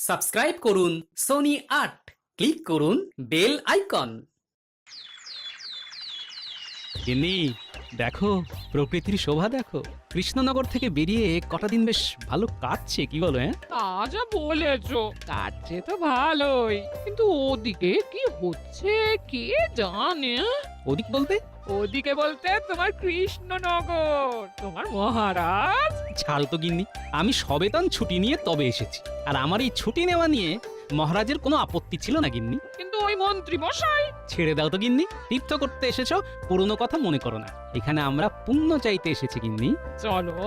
Subscribe করুন Sony ৮, click করুন bell icon. গিন্নি, দেখো প্রকৃতির শোভা দেখো। কৃষ্ণনগর থেকে বেরিয়ে কটা দিন বেশ ভালো কাটছে, কি বলো? তা যা বলেছো, কাটছে তো ভালোই, কিন্তু ওদিকে কি হচ্ছে কে জানে। ওদিক বলতে? ওদিকে বলতে তোমার কৃষ্ণনগর, তোমার মহারাজ। ছাড় তো গিন্নি, আমি সবেতন ছুটি নিয়ে তবে এসেছি, আর আমার এই ছুটি নেওয়া নিয়ে মহারাজের কোনো আপত্তি ছিল না গিন্নি। কিন্তু ওই মন্ত্রী মশাই। ছেড়ে দাও তো গিন্নি, তীর্থ করতে এসেছো, পুরনো কথা মনে করো না। এখানে আমরা পুণ্য চাইতে এসেছি গিন্নি। চলো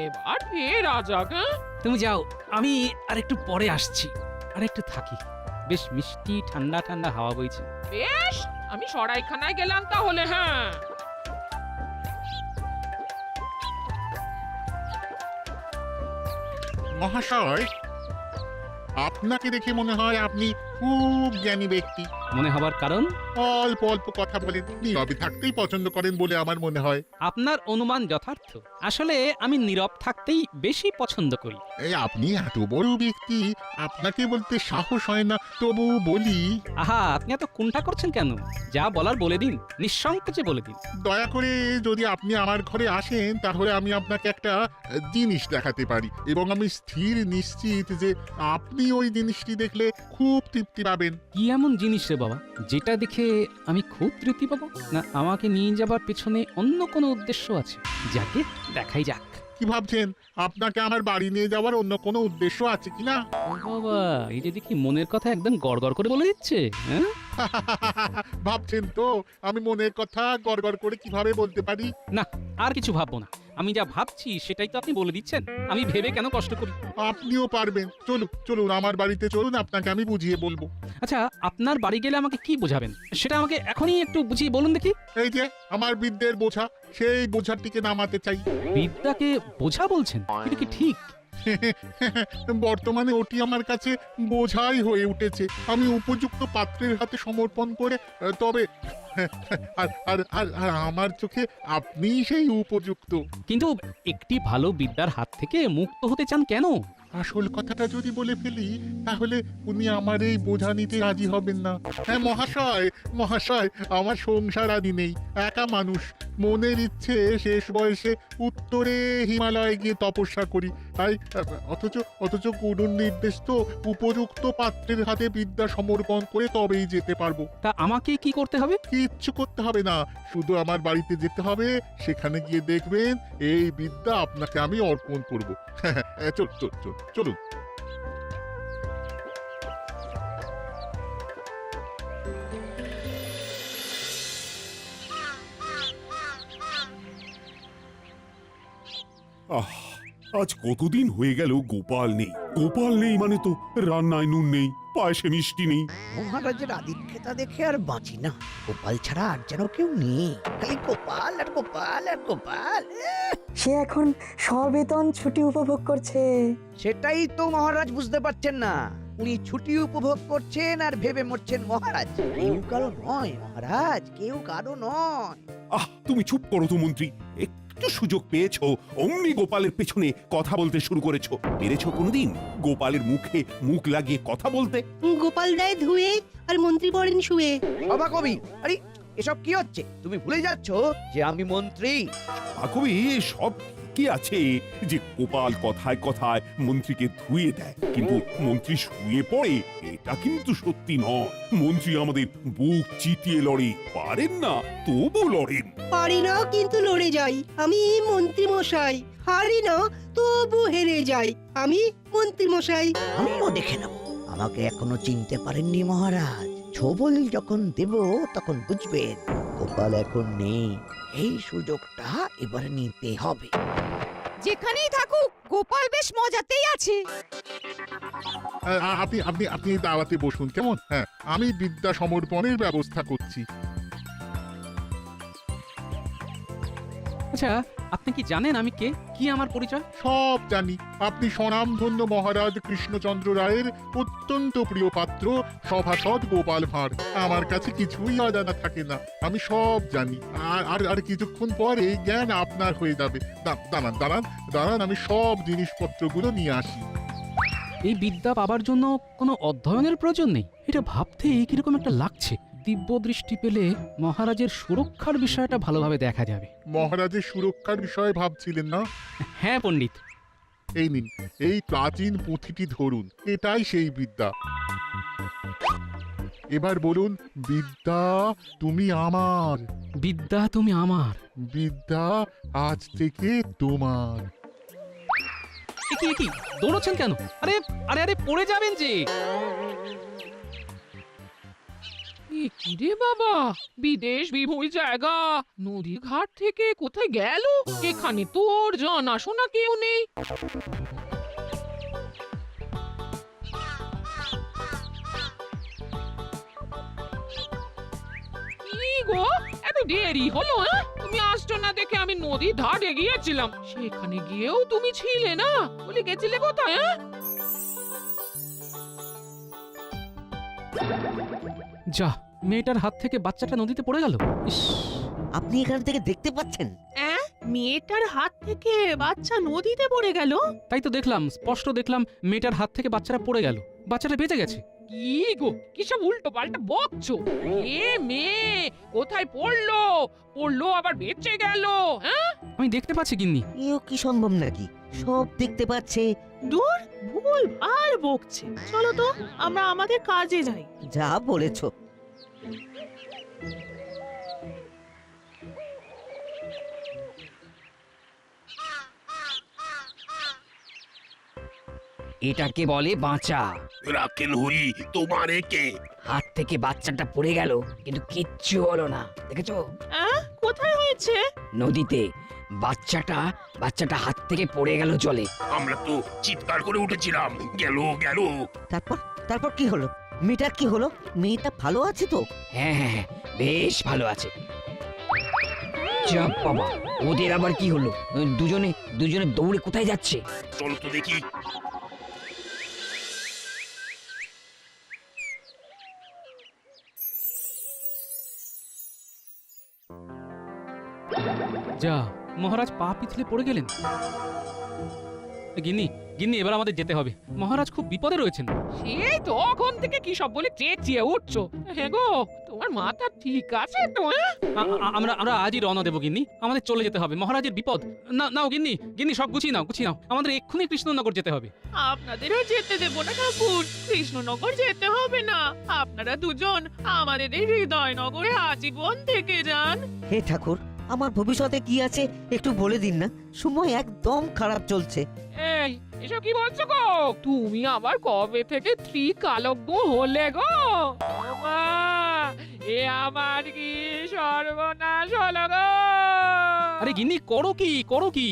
এবার ফেরা যাক। তুমি যাও, আমি আর একটু পরে আসছি। আর একটু থাকি, বেশ মিষ্টি ঠান্ডা ঠান্ডা হাওয়া বইছে। বেশ, আমি সরাইখানায় গেলাম তাহলে। হ্যাঁ, মহাশয়, আপনাকে দেখে মনে হয় আপনি খুব জ্ঞানী ব্যক্তি। মনে হবার কারণ? অল্প অল্প কথা বলেন, নীরবে থাকতেই পছন্দ করেন বলে আমার মনে হয়। আপনার অনুমান যথার্থ। আসলে আমি নীরব থাকতেই বেশি পছন্দ করি। এই আপনি এত বড় ব্যক্তি, আপনাকে বলতে সাহস হয় না, তবু বলি। আহা, আপনি এত কুণ্ঠা করছেন কেন? যা বলার বলে দিন, নিঃসংকোচে বলে দিন। দয়া করে যদি আপনি আমার ঘরে আসেন, তাহলে আমি আপনাকে একটা জিনিস দেখাতে পারি, এবং আমি স্থির নিশ্চিত যে আপনি ওই জিনিসটি দেখলে খুব তৃপ্তি পাবেন। কি এমন জিনিস রে বাবা, যেটা দেখে আমি খুব তৃপ্তি পাবো? না আমাকে নিয়ে যাবার পেছনে অন্য কোনো উদ্দেশ্য আছে? যাকে দেখাই যাক। কি ভাবছেন, আপনাকে আমার বাড়ি নিয়ে যাওয়ার অন্য কোনো উদ্দেশ্য আছে কিনা? ও বাবা, এই যে দেখি মনের কথা একদম গড়গড় করে বলে দিচ্ছে। হ্যাঁ, ভাবছেন তো আমি মনের কথা গড়গড় করে কিভাবে বলতে পারি? না আর কিছু ভাববো না। আমি যা ভাবছি সেটাই তো আপনি বলে দিচ্ছেন। আমি ভেবে কেন কষ্ট করি? আপনিও পারবেন। চলুন চলুন, আমার বাড়িতে চলুন, আপনাকে আমি বুঝিয়ে বলবো। আচ্ছা, আপনার বাড়ি গেলে আমাকে কি বোঝাবেন সেটা আমাকে এখনই একটু বুঝিয়ে বলুন দেখি। এই যে আমার বিদ্যের বোঝা, সেই বোঝাটিকে নামাতে চাই। বিদ্যাকে বোঝা বলছেন? এটা কি ঠিক? বর্তমানে ওটি আমার কাছে বোঝাই হয়ে উঠেছে। আমি উপযুক্ত পাত্রের হাতে সমর্পণ করে তবে আর আর আর আর আমার চোখে আপনিই সেই উপযুক্ত। কিন্তু একটি ভালো বিদ্যার হাত থেকে মুক্ত হতে চান কেন? আসল কথাটা যদি বলে ফেলি, তাহলে উনি আমার এই বোঝা নিতে রাজি হবেন না। হ্যাঁ মহাশয়, মহাশয়, আমার সংসার আদি নেই, একা মানুষ। মনের ইচ্ছে শেষ বয়সে উত্তরে হিমালয়ে গিয়ে তপস্যা করি। তাই অথচ অথচ গুরুর নির্দেশ তো উপযুক্ত পাত্রের হাতে বিদ্যা সমর্পণ করে তবেই যেতে পারবো। তা আমাকে কি করতে হবে? কিচ্ছু করতে হবে না, শুধু আমার বাড়িতে যেতে হবে। সেখানে গিয়ে দেখবেন এই বিদ্যা আপনাকে আমি অর্পণ করবো। চল চল চল চলুন। আহ, আজ কতদিন হয়ে গেল গোপাল নেই। গোপাল নেই মানে তো রান্নায় নুন নেই, পায়েসে মিষ্টি নেই। মহারাজের আদিক্ষেতা দেখে আর বাঁচি না। গোপাল ছাড়া আর যেন কেউ নেই, খালি গোপাল আর গোপাল আর গোপাল। সে এখন সবেতন ছুটি উপভোগ করছে। সেটাই তো মহারাজ বুঝতে পারছেন না। উনি ছুটি উপভোগ করছেন আর ভেবে মরছেন মহারাজ। কেউ কারো নয় মহারাজ, কেউ কারো নয়। আহ, তুমি চুপ করো তো মন্ত্রী। একটু সুযোগ পেয়েছো, অমনি গোপালের পেছনে কথা বলতে শুরু করেছো। পেরেছো কোনোদিন গোপালের মুখে মুখ লাগিয়ে কথা বলতে? গোপাল দেয় ধুয়ে আর মন্ত্রী পড়েন শুয়ে। সভা কবি, আরে এসব কি হচ্ছে? তুমি ভুলে যাচ্ছ যে আমি মন্ত্রী। কবি, সব কি আছে যে গোপাল কথায় কথায় মন্ত্রীকে ধুয়ে দেয়, কিন্তু মন্ত্রী শুয়ে পড়ে, এটা কিন্তু সত্যি নয়। মন্ত্রী আমাদের বুক চিতিয়ে লড়ে, পারেন না তবু লড়েন। পারি না কিন্তু লড়ে যাই, আমি মন্ত্রী মশাই। হারি না তবু হেরে যাই, আমি মন্ত্রী মশাই। আমিও দেখে নেব। আমাকে এখনো চিনতে পারেননি মহারাজ। ছবল যখন দেব তখন বুঝবেন গোপাল এখন নেই। এই সুযোগটা এবার নিতে হবে। যেখানেই থাকুক গোপাল বেশ মজাতেই আছে। আপনি আপনি আপনি দাওয়াতে বসুন কেমন? হ্যাঁ, আমি বিদ্যা সমর্পণের ব্যবস্থা করছি। আচ্ছা, আপনি কি জানেন আমি কে? কি আমার পরিচয়? সব জানি। আপনি স্বনামধন্য মহারাজ কৃষ্ণচন্দ্র রায়ের অত্যন্ত প্রিয় পাত্র, সভাসদ গোপাল ভাঁড়। আমার কাছে কিছুই অজানা থাকে না, আমি সব জানি। আর আর কিছুক্ষণ পরে জ্ঞান আপনার হয়ে যাবে। দাঁড়ান দাঁড়ান দাঁড়ান, আমি সব জিনিসপত্রগুলো নিয়ে আসি। এই বিদ্যা পাবার জন্য কোনো অধ্যয়নের প্রয়োজন নেই। এটা ভাবতেই কিরকম একটা লাগছে। দিব্য দৃষ্টি পেলে মহারাজের সুরক্ষার বিষয়টা ভালোভাবে দেখা যাবে। মহারাজের সুরক্ষার বিষয়ে ভাবছিলেন না? হ্যাঁ পণ্ডিত। এই নিন, এই প্রাচীন পুঁথিটি ধরুন, এটাই সেই বিদ্যা। এবার বলুন, বিদ্যা তুমি আমার, বিদ্যা তুমি আমার। বিদ্যা আজ থেকে তোমার। কি দৌড়চ্ছেন কেন? আরে আরে আরে পড়ে যাবেন যে। এ কি রে বাবা, বিদেশ বিভুঁই জায়গা, নদীর ঘাট থেকে কোথায় গেল? এখানে তোর জানাশোনা কেউ নেই। কি গো, এত দেরি হলো? তুমি আসছো না দেখে আমি নদীর ধারে গিয়েছিলাম, সেখানে গিয়েও তুমি ছিলে না। বলে গেছিলে কোথায়? যা, মেয়েটার হাত থেকে বাচ্চাটা নদীতে পড়ে গেল। ইস, আপনি এখান থেকে দেখতে পাচ্ছেন? মেয়েটার হাত থেকে বাচ্চা নদীতে পড়ে গেল। তাই তো দেখলাম, স্পষ্ট দেখলাম মেয়েটার হাত থেকে বাচ্চাটা পড়ে গেল। বাচ্চাটা বেঁচে গেছে। কি গো, কিসব উল্টো পাল্টা বকছো? এ মেয়ে কোথায় পড়লো? পড়লো আবার বেঁচে গেল? হ্যাঁ, আমি দেখতে পাচ্ছি গিন্নি। এও কি সম্ভব নাকি? সব দেখতে পাচ্ছে। দূর, ভুল আর বকছে। চলো তো আমরা আমাদের কাজে যাই। যা বলেছো। এটাকে বলে বাঁচা। রাখেন হরি, তোমার একে হাত থেকে বাচ্চাটা পড়ে গেল, কিন্তু কিচ্ছু হলো না। দেখেছো? কোথায় হয়েছে? নদীতে। বাচ্চাটা হাত থেকে পড়ে গেল জলে। আমরা তো চিৎকার করে উঠেছিলাম, গেল গেল। তারপর তারপর কি হলো? মেয়েটার কি হলো? মেয়েটা ভালো আছে তো? হ্যাঁ, বেশ ভালো আছে। চাপ বাবা, ওদের আবার কি হলো? দুজনে দৌড়ে কোথায় যাচ্ছে? চলো তো দেখি। যা, মহারাজ পা পিছলে পড়ে গেলেন। গিন্নি গিন্নি, এবার আমাদের যেতে হবে। মহারাজ খুব বিপদে রয়েছেন। সেই তখন থেকে কি সব বলে চেঁচিয়ে উঠছো? হ্যাঁ গো, তোমার মাথা ঠিক আছে তো? আমরা আজই রওনা দেবো গিন্নি। আমাদের চলে যেতে হবে, মহারাজের বিপদ। নাও গিন্নি সব গুছিয়ে নাও। আমাদের এক্ষুনি কৃষ্ণনগর যেতে হবে। আপনাদেরও যেতে দেব না ঠাকুর। কৃষ্ণনগর যেতে হবে না। আপনারা দুজন আমাদের এই হৃদয়নগরে আজীবন থেকে যান। হে ঠাকুর, আমার ভবিষ্যতে কি আছে একটু বলে দিন না। সময় একদম খারাপ চলছে। এই, এসব কি বলছো গো? তুমি আবার কবে থেকে ত্রিকালজ্ঞ হলে গো? মা, এ আমার কি সর্বনাশ হলো গো? আরে গিন্নি, করো কি?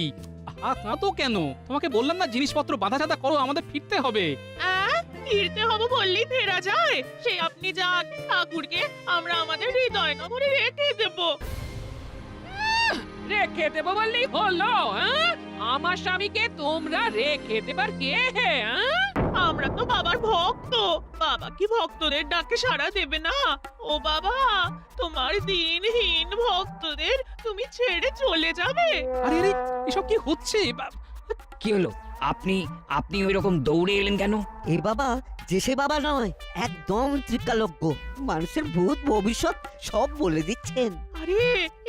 কাঁদো কেন? তোমাকে বললাম না, জিনিসপত্র বাঁধা করো, আমাদের ফিরতে হবে। ফিরতে হবে বললেই ফেরা যায়? সে আপনি যান, ঠাকুরকে আমরা আমাদের হৃদয়নগরে রেখে দেব। রেখে দেবো বললেই হলো? আমার স্বামীকে তোমরা রেখে দেবার কে? আমরা তো বাবার ভক্ত। বাবা কি ভক্তদের ডাকে সাড়া দেবে না? ও বাবা, তোমার দিনহীন ভক্তদের তুমি ছেড়ে চলে যাবে? আরে এসব কি হচ্ছে? কি হলো? আপনি ওই রকম দৌড়ে এলেন কেন? এ বাবা যে সে বাবা নয়, একদম ত্রিকালজ্ঞ। মানুষের ভূত ভবিষ্যৎ সব বলে দিচ্ছেন। আরে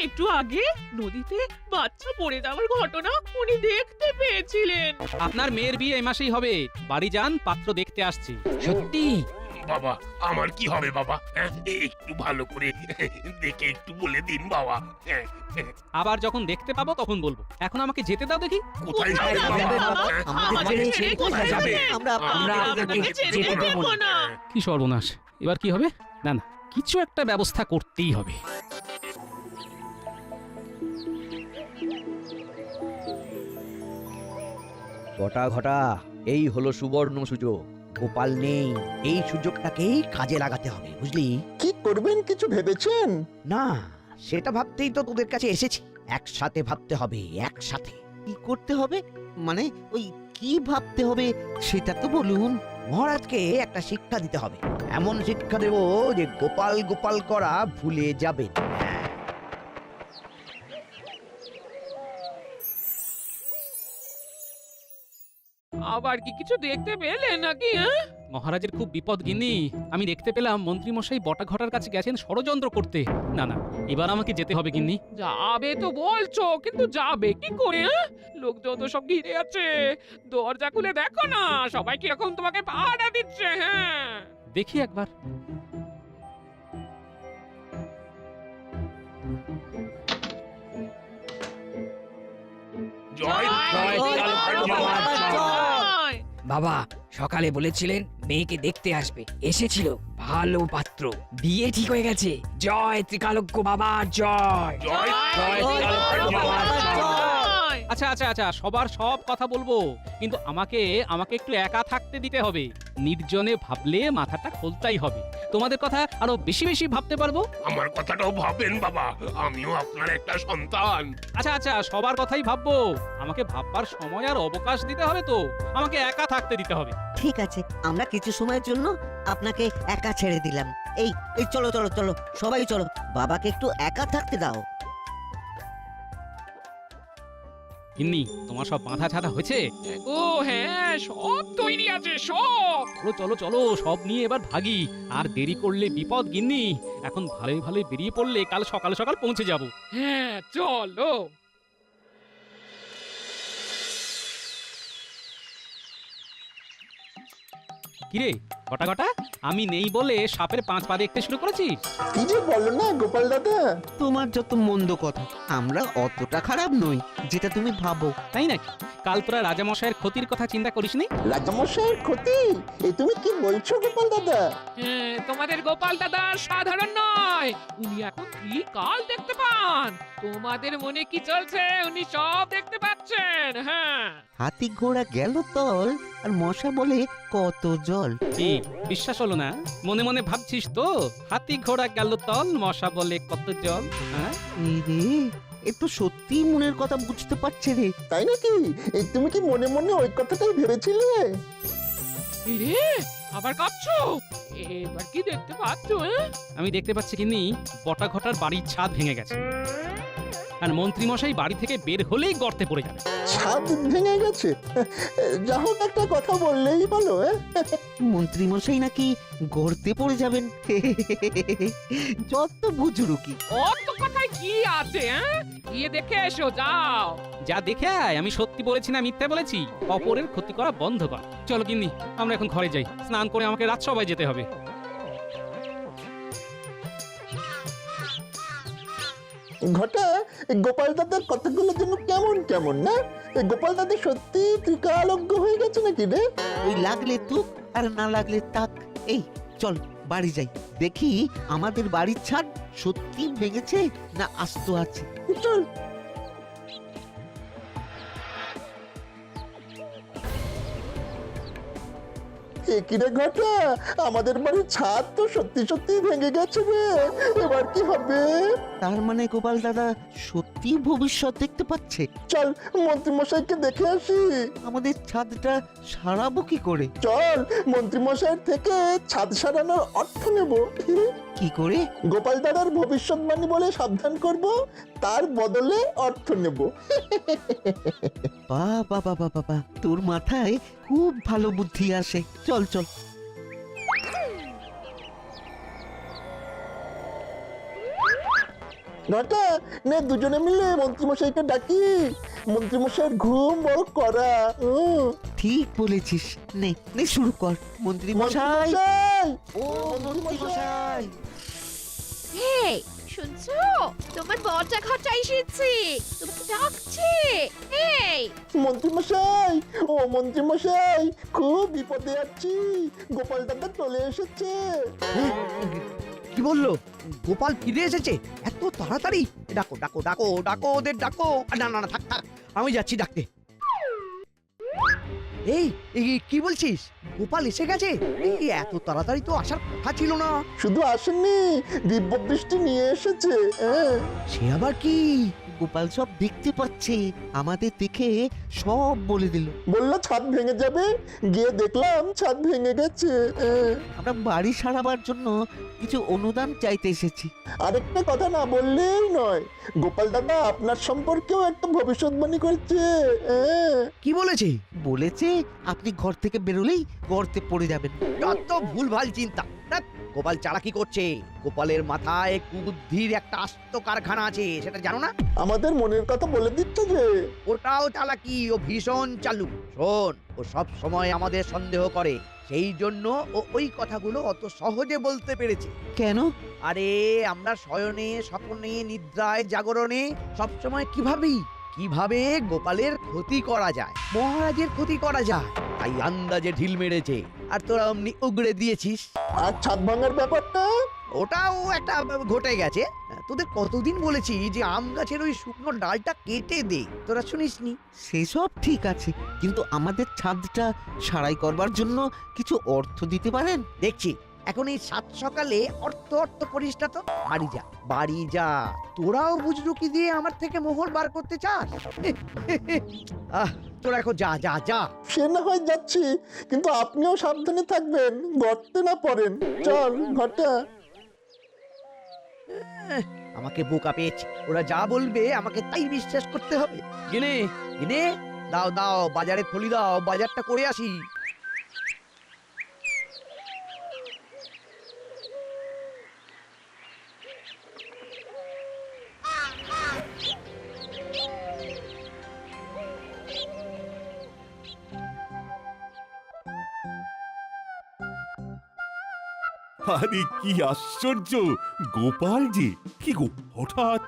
একটু আগে নদীতে বাচ্চা পড়ে যাওয়ার ঘটনা উনি দেখতে পেয়েছিলেন। আপনার মেয়ের বিয়ে এই মাসেই হবে। বাড়ি যান, পাত্র দেখতে আসছি। সত্যি? বাবা, আমার কি হবে বাবা? একটু ভালো করে দেখে একটু বলে দিন বাবা। আবার যখন দেখতে পাবো তখন বলবো। এখন আমাকে যেতে দাও দেখি। কোথায় কোথায় যাবে যাবে বাবা? বাবা? আমাদের ছেড়ে কোথায় যাবে? আমরা আপনাকে ছেড়ে যেতে দেব দেব না। কি সর্বনাশ! এবার কি হবে? না, কিছু একটা ব্যবস্থা করতেই হবে। ঘটা এই হলো সুবর্ণ সুযোগ। গোপাল নেই, এই সুযোগটাকেই কাজে লাগাতে হবে, বুঝলি? কি করবেন কিছু ভেবেছেন? না, সেটা ভাবতেই তো তোদের কাছে এসেছি। একসাথে ভাবতে হবে, একসাথে। কি করতে হবে মানে? ওই কি ভাবতে হবে সেটা তো বলুন। মহারাজকে একটা শিক্ষা দিতে হবে। এমন শিক্ষা দেব যে গোপাল গোপাল করা ভুলে যাবেন। আবার কি কিছু দেখতে পেলে নাকি? হ্যাঁ, মহারাজের খুব বিপদ গিন্নি। আমি দেখতে পেলাম মন্ত্রীমশাই বটা ঘটার কাছে গেছেন ষড়যন্ত্র করতে। না না, এবার আমাকে যেতে হবে গিন্নি। যাবে তো বলছো, কিন্তু যাবে কি করে? হ্যাঁ? লোকজন তো সব ঘিরে আছে, দরজা খুলে দেখো না, সবাই কিরকম তোমাকে পাহারা দিচ্ছে। হ্যাঁ, দেখি একবার। বাবা সকালে বলেছিলেন মেয়েকে দেখতে আসবে, এসেছিল, ভালো পাত্র, বিয়ে ঠিক হয়ে গেছে। জয় ত্রিকালজ্ঞ বাবা, জয় জয় আচ্ছা আচ্ছা আচ্ছা, সবার সব কথা বলবো, কিন্তু আমাকে একটু একা থাকতে দিতে হবে। নির্জনে ভাবলে মাথাটা খোলতাই হবে। তোমাদের কথা আরো বেশি বেশি ভাবতে পারবো। আমার কথাটাও ভাবেন বাবা, আমিও আপনার একটা সন্তান। আচ্ছা আচ্ছা, সবার কথাই ভাববো। আমাকে ভাববার সময় আর অবকাশ দিতে হবে তো, আমাকে একা থাকতে দিতে হবে। ঠিক আছে, আমরা কিছু সময়ের জন্য আপনাকে একা ছেড়ে দিলাম। এই এই চলো চলো চলো, সবাই চলো, বাবাকে একটু একা থাকতে দাও। গিন্নি, তোমার সব বাঁধা ছাড়া হয়েছে? ও হ্যাঁ, সব তৈরি আছে সব। চলো চলো চলো, সব নিয়ে এবার ভাগি। আর দেরি করলে বিপদ গিন্নি। এখন ভালোই ভালোই বেরিয়ে পড়লে কাল সকাল সকাল পৌঁছে যাব। হ্যাঁ চলো। কিরে কটা কটা, আমি নেই বলে সাপের 5 পা দেখতে শুরু করেছিস? কি যে বলো না গোপাল দাদা, তোমার যত মন্দ কথা, আমরা অতটা খারাপ নই যেটা তুমি ভাবো। তাই নাকি? কাল তোরা রাজামশাইয়ের ক্ষতির কথা চিন্তা করিসনি? রাজামশাইয়ের ক্ষতি? এ তুমি কি বলছো গোপাল দাদা? হ্যাঁ, তোমাদের গোপাল দাদা সাধারণ নয়, উনি এখন ত্রিকাল দেখতে পান। তোমাদের মনে কি চলছে উনি সব দেখতে পাচ্ছেন। হ্যাঁ, হাতি ঘোড়া গেল তল, আর মশা বলে কত জল। কি বিশ্বাস হলো না? মনে মনে ভাবছিস তো হাতি ঘোড়া গেল তল, মশা বলে কত জল। হ্যাঁ রে, একটু সত্যি মনের কথা বুঝতে পারছে রে। তাই নাকি? এই তুমি কি মনে মনে ওই কথাটাই ভেবেছিলে? এই রে, আবার কাঁপছো? এবার কি দেখতে পাচ্ছো? আমি দেখতে পাচ্ছি কিন্নি, বটা ঘটার বাড়ির ছাদ ভেঙে গেছে, আর মন্ত্রীমশাই বাড়ি থেকে বের হলেই গর্তে পড়ে যাবে। ছাদ ভেঙে গেছে? যা হোক, একটা কথা বললেই হলো। মন্ত্রী মশাই নাকি গর্তে পড়ে যাবেন? যত বুজুরুকি। অত কথায় কি আছে? গিয়ে দেখে এসো, যাও। যা দেখে আয়। আমি সত্যি বলেছি না মিথ্যা বলেছি? অপরের ক্ষতি করা বন্ধ কর। চলো গিন্নি, আমরা এখন ঘরে যাই। স্নান করে আমাকে রাজসভায় যেতে হবে। ঘটা, গোপাল দাদার কথাগুলো যেন কেমন কেমন না? গোপাল দাদা সত্যি ত্রিকালজ্ঞ হয়ে গেছে নাকি রে? ওই লাগলে তুক আর না লাগলে তাক। এই চল বাড়ি যাই, দেখি আমাদের বাড়ির ছাদ সত্যি ভেঙেছে না আস্ত আছে। চল। কিরে ঘটা, আমাদের বাড়ির ছাদ তো সত্যি সত্যি ভেঙে গেছে রে, এবার কি হবে? তার মানে গোপাল দাদা সত্যি ভবিষ্যৎ দেখতে পাচ্ছে। চল মন্ত্রী মশাইকে দেখে আসি। আমাদের ছাদটা সারাবো কি করে? চল মন্ত্রী মশাইয়ের থেকে ছাদ সারানোর অর্থ নেব। কি করে? গোপাল দাদার ভবিষ্যৎবাণী বলে সাবধান করব, তার বদলে অর্থ নেব। বাবা বাবা বাবা, তোর মাথায় খুব ভালো বুদ্ধি আসে। চল চল। ঘটা, নে দুজনে মিলে মন্ত্রীমশাইকে ডাকি। মন্ত্রীমশাইয়ের ঘুম বড় করা। ঠিক বলেছিস, নে নে শুরু কর। মন্ত্রীমশাই, ও মন্ত্রীমশাই। এই শুনছো, তোমার বটা ঘটা এসেছে, তোমাকে ডাকছে। এই মন্ত্রীমশাই, ও মন্ত্রীমশাই, খুব বিপদে আছি, গোপাল দাদা চলে এসেছে। কি বললো? গোপাল ফিরে এসেছে এত তাড়াতাড়ি? ডাকো ডাকো ডাকো ডাকো, ওদের ডাকো। না না না, থাক থাক, আমি যাচ্ছি ডাকতে। এই কি বলছিস? গোপাল এসে গেছে? এই এত তাড়াতাড়ি তো আসার কথা ছিল না। শুধু আসেননি, দিব্য দৃষ্টি নিয়ে এসেছে। সে আবার কি? গোপাল সব দেখতে পাচ্ছে, আমাদের দেখে সব বলে দিল। বললো ছাদ ভেঙে যাবে, গিয়ে দেখলাম ছাদ ভেঙে গেছে। আমরা বাড়ি সারাবার জন্য কিছু অনুদান চাইতে এসেছি। আরেকটা কথা না বললেই নয়, গোপাল দাদা আপনার সম্পর্কেও একটা ভবিষ্যৎবাণী করেছে। কি বলেছে? বলেছে আপনি ঘর থেকে বেরোলেই গর্তে পড়ে যাবেন। যত ভুলভাল চিন্তা। ধ্যাৎ, গোপাল চালাকি করছে। গোপালের মাথায় কুবুদ্ধির একটা আস্ত কারখানা আছে, সেটা জানো না? আমাদের মনের কথা বলে দিচ্ছে যে ওটাও চালাকি, ও ভীষণ চালু। শোন, ও সব সময় আমাদের সন্দেহ করে, সেই জন্য ও ওই কথাগুলো অত সহজে বলতে পেরেছে। কেন? আরে আমরা শয়নে, স্বপ্নে, নিদ্রায়, জাগরণে সবসময় কিভাবে গোপালের ক্ষতি করা যায়, মহারাজের ক্ষতি করা যায়, তাই আন্দাজে ঢিল মেরেছে, আর তোরা অমনি উগড়ে দিয়েছিস। আর ছাদ ভাঙার ব্যাপারটা ওটাও একটা ঘটে গেছে। তোদের কতদিন বলেছি যে আম গাছের ওই শুকনো ডালটা কেটে দে, তোরা শুনিসনি। সেসব ঠিক আছে, কিন্তু আমাদের ছাদটা সারাই করবার জন্য কিছু অর্থ দিতে পারেন? দেখছি এখন এই সাত সকালে অর্থ করিস না তো। বাড়ি যা, তোরাও বুজরুকি দিয়ে আমার থেকে মোহর বার করতে চাস? তোরা এখন যা যা যা। সে না হয় যাচ্ছি, কিন্তু আপনিও সাবধানে থাকবেন, গর্তে না পড়েন। চল ঘটা। আমাকে বোকা পেয়েছে, ওরা যা বলবে আমাকে তাই বিশ্বাস করতে হবে। গিনে গিনে দাও বাজারে থলি দাও, বাজারটা করে আসি। আরে কি আশ্চর্য, গোপাল যে কি গো হঠাৎ।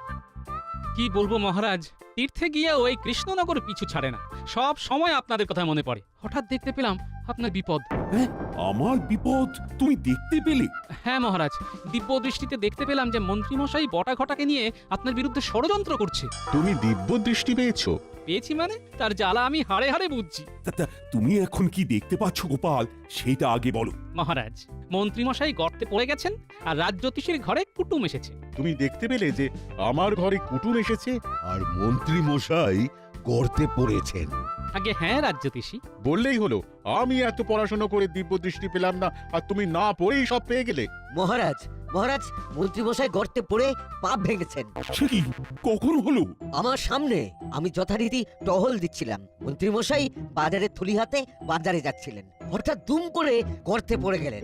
কি বলবো মহারাজ, তীর্থে গিয়ে ওই কৃষ্ণনগর পিছু ছাড়ে না, সব সময় আপনাদের কথা মনে পড়ে। হঠাৎ দেখতে পেলাম আপনার বিপদ। হ্যাঁ, আমার বিপদ তুমি দেখতে পেলে? হ্যাঁ মহারাজ, দিব্য দৃষ্টিতে দেখতে পেলাম যে মন্ত্রীমশাই বটা ঘটাকে নিয়ে আপনার বিরুদ্ধে ষড়যন্ত্র করছে। তুমি দিব্য দৃষ্টি পেয়েছো? পেয়েছি মানে তার জ্বালা আমি হাড়ে হাড়ে বুঝছি। তা তুমি এখন কি দেখতে পাচ্ছ গোপাল, সেটা আগে বলো। মহারাজ, মন্ত্রীমশাই গর্তে পড়ে গেছেন আর রাজজ্যোতিষীর ঘরে কুটুম এসেছে। তুমি দেখতে পেলে যে আমার ঘরে কুটুম এসেছে আর মন্ত্রী মশাই গর্তে পড়েছেন? আগে হ্যাঁ রাজজ্যোতিষী। বললেই হলো, আমি এত পড়াশোনা করে দিব্য দৃষ্টি পেলাম না, আর তুমি না পড়েই সব পেয়ে গেলে। মহারাজ মন্ত্রী মশাই গর্তে পড়ে পা ভেঙেছেন। সে কি, কখন হলো? আমার সামনে, আমি যথারীতি টহল দিচ্ছিলাম। মন্ত্রী মশাই বাজারের থলি হাতে বাজারে যাচ্ছিলেন, হঠাৎ দুম করে গর্তে পড়ে গেলেন।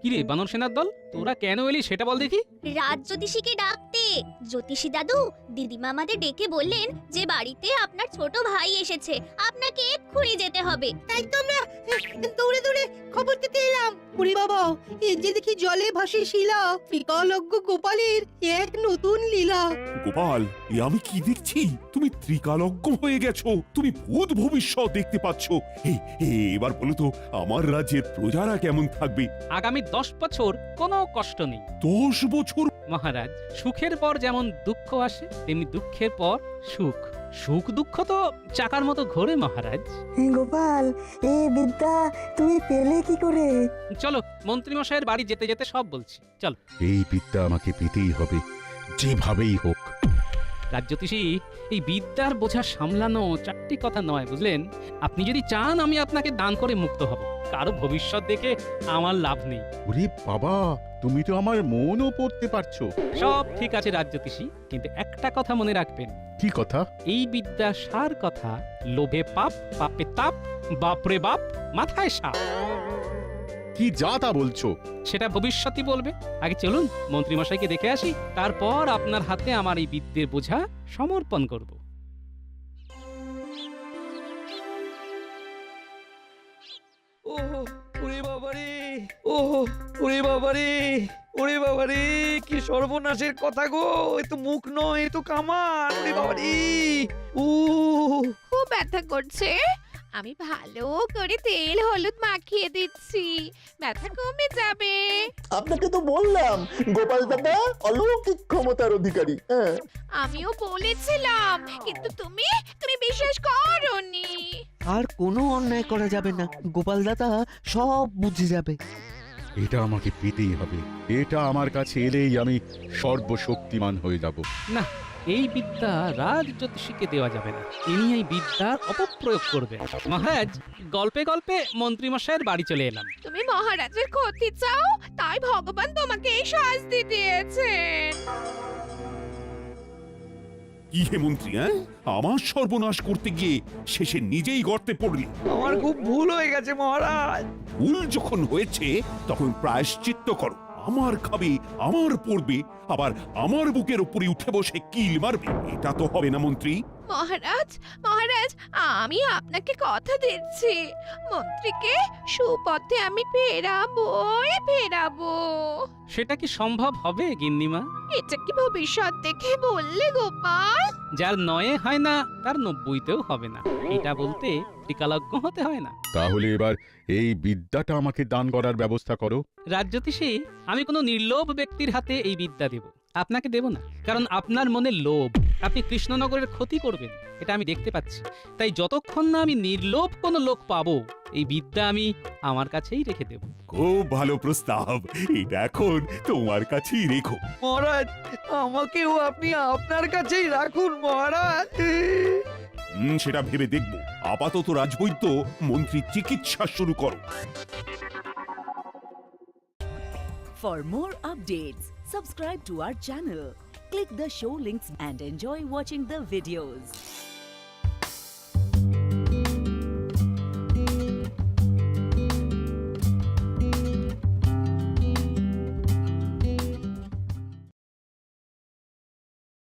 কিরে বানর সেনার দল, তোরা কেন এলি সেটা বল দেখি। রাজ জ্যোতিষীকে ডাকতে। জ্যোতিষী দাদু, দিদিমা আমাদের ডেকে বললেন যে বাড়িতে আপনার ছোট ভাই এসেছে, আপনাকে এক্ষুনি যেতে হবে। তাই তো আমরা দৌড়ে দৌড়ে খবর দিতে এলাম। ওরে বাবা, এই যে দেখি জলে ভাসে শিলা, ত্রিকালজ্ঞ গোপালের এক নতুন লীলা। গোপাল, এ আমি কি দেখছি? তুমি ত্রিকালজ্ঞ হয়ে গেছো, তুমি ভূত ভবিষ্যৎ দেখতে পাচ্ছ। এবার বলো তো, আমার রাজ্যের প্রজারা কেমন থাকবে? আগামী 10 বছর কোনো কষ্ট নেই। 10 বছর? মহারাজ, সুখের পর যেমন দুঃখ আসে, তেমনি দুঃখের পর সুখ। সুখ দুঃখ তো চাকার মতো ঘোরে মহারাজ। গোপাল, এই বিদ্যা তুমি পেলে কি করে? চলো, মন্ত্রীমশাইয়ের বাড়ি যেতে যেতে সব বলছি, চলো। এই বিদ্যা আমাকে পেতেই হবে, যেভাবেই হোক। রাজজ্যোতিষী, এই বিদ্যার বোঝা সামলানো চারটি কথা নয়, বুঝলেন? আপনি যদি চান আমি আপনাকে দান করে মুক্ত হব, কারো ভবিষ্যৎ দেখে আমার লাভ নেই। ওরে বাবা, তুমি তো আমার মনও পড়তে পারছো। সব ঠিক আছে রাজজ্যোতিষী, কিন্তু একটা কথা মনে রাখবেন। কি কথা? এই বিদ্যা সার কথা, লোভে পাপ, পাপে তাপ, বাপরে বাপ, মাথায় সাপ। কি যা তা বলছো? সেটা ভবিষ্যৎই বলবে। আগে চলুন মন্ত্রীমশাইকে দেখে আসি, তারপর আপনার হাতে আমার এই বিদ্যের বোঝা সমর্পণ করব। ওরে বাবারে, ওরে বাবারে, ওরে বাবারে, কি সর্বনাশের কথা গো! এ তো মুখ নয়, এ তো কামান। ওরে বাবারে, খুব ব্যথা করছে। আমি ভালো করে তেল হলুদ মাখিয়ে দিচ্ছি, ব্যথা কমে যাবে। আপনাকে তো বললাম গোপাল দাদা অলৌকিক ক্ষমতার অধিকারী। আমিও বলেছিলাম, কিন্তু তুমি বিশ্বাস করোনি। আর কোনো অন্যায় করা যাবে না, গোপাল দাদা সব বুঝে যাবে। এটা আমাকে পেতেই হবে। এটা আমার কাছে এলেই আমি সর্বশক্তিমান হয়ে যাব। না, এই বিদ্যা রাজ জ্যোতিষীকে দেওয়া যাবে না। ইনি এই বিদ্যার অপপ্রয়োগ করবেন। মহারাজ, গল্পে গল্পে মন্ত্রীমশাইয়ের বাড়ি চলে এলাম। তুমি মহারাজের ক্ষতি চাও, তাই ভগবান তোমাকে এই শাস্তি দিয়েছেন। কি হে মন্ত্রী, হ্যাঁ? আমার সর্বনাশ করতে গিয়ে শেষে নিজেই গর্তে পড়লি। আমার খুব ভুল হয়ে গেছে মহারাজ। ভুল যখন হয়েছে তখন প্রায়শ্চিত্ত করো। আমার খাবে, আমার পড়বে, আবার আমার বুকের উপরে উঠে বসে কিল মারবে, এটা তো হবে না মন্ত্রী। মহারাজ, মহারাজ, আমি আপনাকে কথা দিচ্ছি, মন্ত্রীকে সুপথে আমি ফেরাবো। সেটা কি সম্ভব হবে গিন্নিমা? এটা কি ভবিষ্যৎ দেখে বললে গোপাল? যার 9 হয় না তার 90তেও হবে না, এটা বলতে টিকালজ্ঞ হতে হয় না। তাহলে এবার এই বিদ্যাটা আমাকে দান করার ব্যবস্থা করো। রাজ্যতীষী, আমি কোনো নির্লোভ ব্যক্তির হাতে এই বিদ্যা দেব, আপনাকে দেব না। কারণ আপনার মনে লোভ, আপনি কৃষ্ণনগরের ক্ষতি করবেন, এটা আমি দেখতে পাচ্ছি। তাই যতক্ষণ না আমি নির্লোভ কোনো লোক পাবো, এই বিদ্যা আমি আমার কাছেই রেখে দেব। খুব ভালো প্রস্তাব, এটা এখন তোমার কাছেই রেখো। মহারাজ, আমাকেও আপনি আপনার কাছেই রাখুন মহারাজ। সেটা ভেবে দেখবো। আপাতত রাজবৈদ্য মন্ত্রী চিকিৎসা শুরু করো। For more updates, subscribe to our channel, click the show links and enjoy watching the videos.